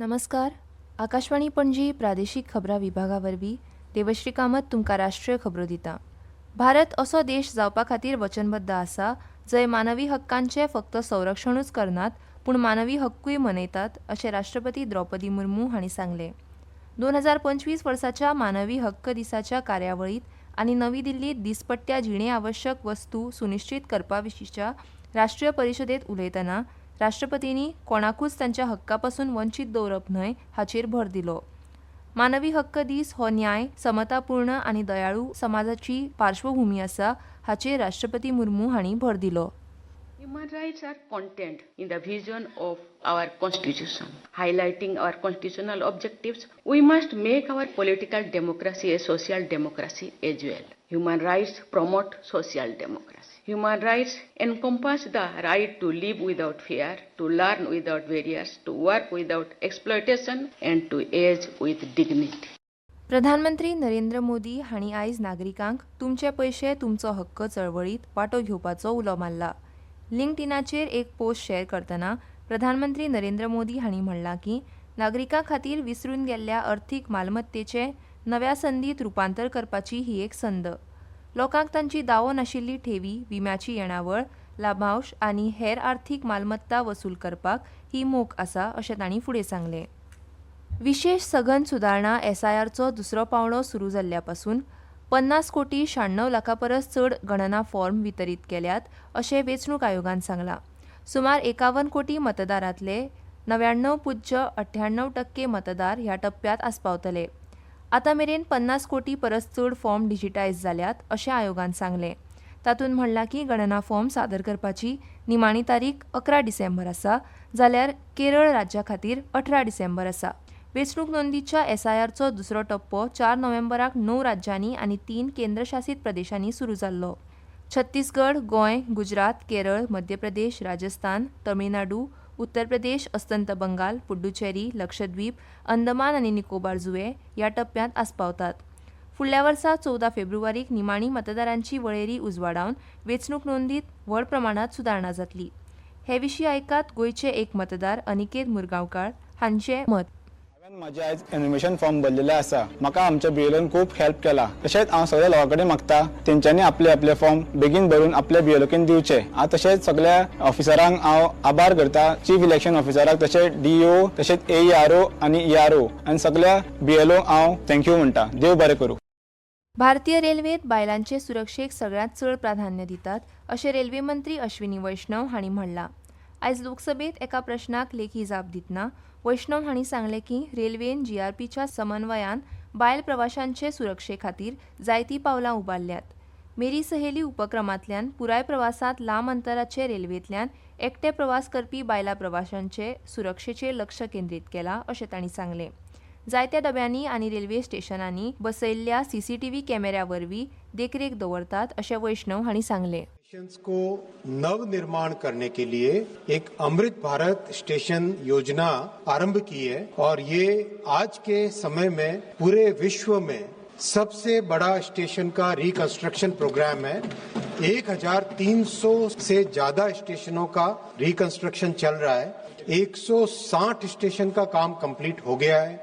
नमस्कार. आकाशवाणी पणजी प्रादेशीक खबरां विभागा वरवीं देवश्री कामत तुमकां राष्ट्रीय खबरो दिता. भारत असो देश जावपा खातीर वचनबद्ध आसा जंय मानवी हक्कांचें फक्त संरक्षणूच करनात पूण मानवी हक्कूय मनयतात अशें राष्ट्रपती द्रौपदी मुर्मू हांणी सांगलें. 2025 वर्साच्या मानवी हक्क दिसाच्या कार्यावळींत आनी नवी दिल्लींत दिसपट्ट्या जिणे आवश्यक वस्तू सुनिश्चित करपा विशींच्या राष्ट्रीय परिशदेंत उलयतना राष्ट्रपतींनी कोणाकूच तांच्या हक्कापासून वंचीत दवरप न्हय हाचेर भर दिलो. मानवी हक्क दीस हो न्याय, समतापूर्ण आनी दयाळू समाजाची पार्श्वभूमी आसा हाचेर राष्ट्रपती मुर्मू हांणी भर दिलो. Human rights are contained in the vision of our constitution. Highlighting our constitutional objectives, we must make our political democracy a social democracy as well. Human rights promote social democracy. Human rights encompass the right to live without fear, to learn without barriers, to work without exploitation, and to age with dignity. प्रधानमंत्री नरेंद्र मोदी हांणी आयज नागरिकांक तुमचे पयशे तुमचो हक्क चळवळीत वांटो घेवपाचो उलो मारला. लिंक्डइनाचेर एक पोस्ट शेअर करतना प्रधानमंत्री नरेंद्र मोदी हांणी म्हणलां की नागरिकां खातीर विसरून गेल्ल्या अर्थीक मालमत्तेचें नव्या संदीत रुपांतर करपाची ही एक संद. लोकांक तांची दावो नाशिल्ली ठेवी, विम्याची येणावळ, लाभांश आनी हेर आर्थीक मालमत्ता वसूल करपाक ही मोख आसा अशें तांणी फुडें सांगलें. विशेष सघन सुदारणा SIRचो दुसरो पावंडो सुरू जाल्ल्या पासून 50 कोटी 96 लाखां परस चड गणना फॉर्म वितरीत केल्यात अशें वेंचणूक आयोगान सांगलां. सुमार 51 कोटी मतदारांतले 99.98% मतदार ह्या टप्प्यात आस्पावतले. आतां मेरेन 50 कोटी परस चड फॉर्म डिजिटायज जाल्यात अशें आयोगान सांगलें. तातूंत म्हणलां की गणना फॉर्म सादर करपाची निमाणी तारीख 11 डिसेंबर आसा जाल्यार केरळ राज्या खातीर 18 डिसेंबर आसा. वेंचणूक नोंदीच्या SIRचो दुसरो टप्पो 4 नोव्हेंबराक 9 राज्यांनी आनी 3 केंद्रशासीत प्रदेशांनी सुरू जाल्लो. छत्तीसगड, गोंय, गुजरात, केरळ, मध्य प्रदेश, राजस्थान, तमिळनाडू, उत्तर प्रदेश, अस्तंत बंगाल, पुड्डुचेरी, लक्षद्वीप, अंदमान आनी निकोबार जुंवे ह्या टप्प्यांत आस्पावतात. फुडल्या वर्सा 14 फेब्रुवारीक निमाणी मतदारांची वळेरी उजवाडावन वेंचणूक नोंदीत व्हड प्रमाणांत सुदारणा जातली. हे विशीं आयकात गोंयचे एक मतदार अनिकेत मुरगांवकार हांचें मत. माझे आयज एनिमेशन फॉर्म भरलेले आसा. म्हाका आमच्या BLOन खूब हेल्प केला. तशेंच हांव सगळ्या लोकां कडेन मागता तेंच्यांनी आपले फॉर्म बेगीन भरून आपल्या BLOकेन दिवचे. हांव तशेंच सगळ्या ऑफिसरांक हांव आभार करता. चीफ इलेक्शन ऑफिसराक, तशेंच DO, तशेंच AERO आनी ERO आनी सगळ्या BLOक हांव थँक्यू म्हणटा. देव बरें करूं. भारतीय रेल्वेत बायलांचे सुरक्षेक सगळ्यांत चड प्राधान्य दितात अशें रेल्वे मंत्री अश्विनी वैष्णव हांणी म्हणलां. आयज लोकसभेत एका प्रश्नाक लेखी जाप दितना वैष्णव हांणी सांगलें की रेल्वेन GRPच्या समन्वयान बायल प्रवाशांचे सुरक्षे खातीर जायतीं पावलां उबारल्यात. मेरी सहेली उपक्रमांतल्यान पुराय प्रवासांत लांब अंतराचे रेल्वेंतल्यान एकटे प्रवास करपी बायला प्रवाशांचे सुरक्षेचेर लक्ष केंद्रीत केलां अशें तांणी सांगलें. जायत्या डब्यांनी आनी रेल्वे स्टेशनांनी बसयल्ल्या CCTV कॅमेऱ्या वरवीं देखरेख दवरतात अशें वैष्णव हांणी सांगलें. को नवनिर्माण करने के लिए एक अमृत भारत स्टेशन योजना आरंभ की है और ये आज के समय में पूरे विश्व में सबसे बड़ा स्टेशन का रिकंस्ट्रक्शन प्रोग्राम है. 1300 से ज्यादा स्टेशनों का रिकंस्ट्रक्शन चल रहा है. 160 स्टेशन का काम कंप्लीट हो गया है.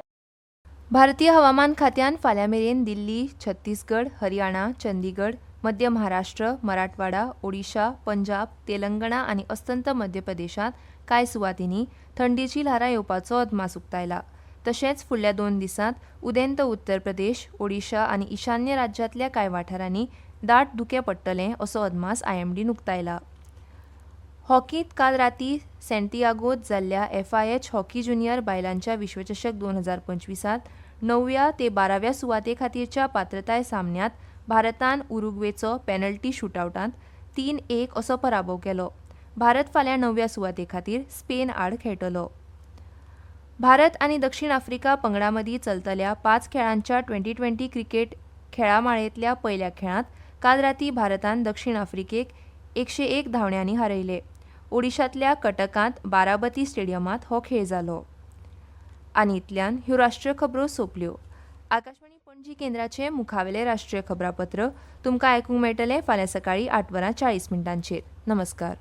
भारतीय हवामान खात्यान फाल्यां मेरेन दिल्ली, छत्तीसगड, हरियाणा, चंदीगड, मध्य महाराष्ट्र, मराठवाडा, ओडिशा, पंजाब, तेलंगणा आनी अस्तंत मध्य प्रदेशांत कांय सुवातींनी थंडीची ल्हारां येवपाचो अदमास उक्तायला. तशेंच फुडल्या 2 दिसांत उदेंत उत्तर प्रदेश, ओडिशा आनी ईशान्य राज्यांतल्या कांय वाठारांनी दाट धुकें पडटलें असो अदमास IMDन उक्तायला. हॉकींत काल रातीं सॅन्टियागोत जाल्ल्या FIH हॉकी ज्युनियर बायलांच्या विश्वचषक 2025त 9व्या ते 12व्या सुवाते खातीरच्या पात्रताय सामन्यांत भारतान उरुग्वेचो पेनल्टी शूटआवटांत 3-1 असो पराभव केलो. भारत फाल्यां 9व्या सुवाते खातीर स्पेन आड खेळटलो. भारत आनी दक्षिण आफ्रिका पंगडा मदीं चलतल्या 5 खेळांच्या 2020 क्रिकेट खेळामाळेंतल्या पयल्या खेळांत काल रातीं भारतान दक्षिण आफ्रिकेक 101 धांवड्यांनी हारयले. ओडिशांतल्या कटकांत बाराबती स्टेडियमांत हो खेळ जालो. आनी इतल्यान ह्यो राष्ट्रीय खबरो सोंपल्यो. आकाशवाणी पणजी केंद्राचे मुखावेले राष्ट्रीय खबरापत्र तुमकां आयकूंक मेळटलें फाल्यां सकाळीं 8:40 नमस्कार.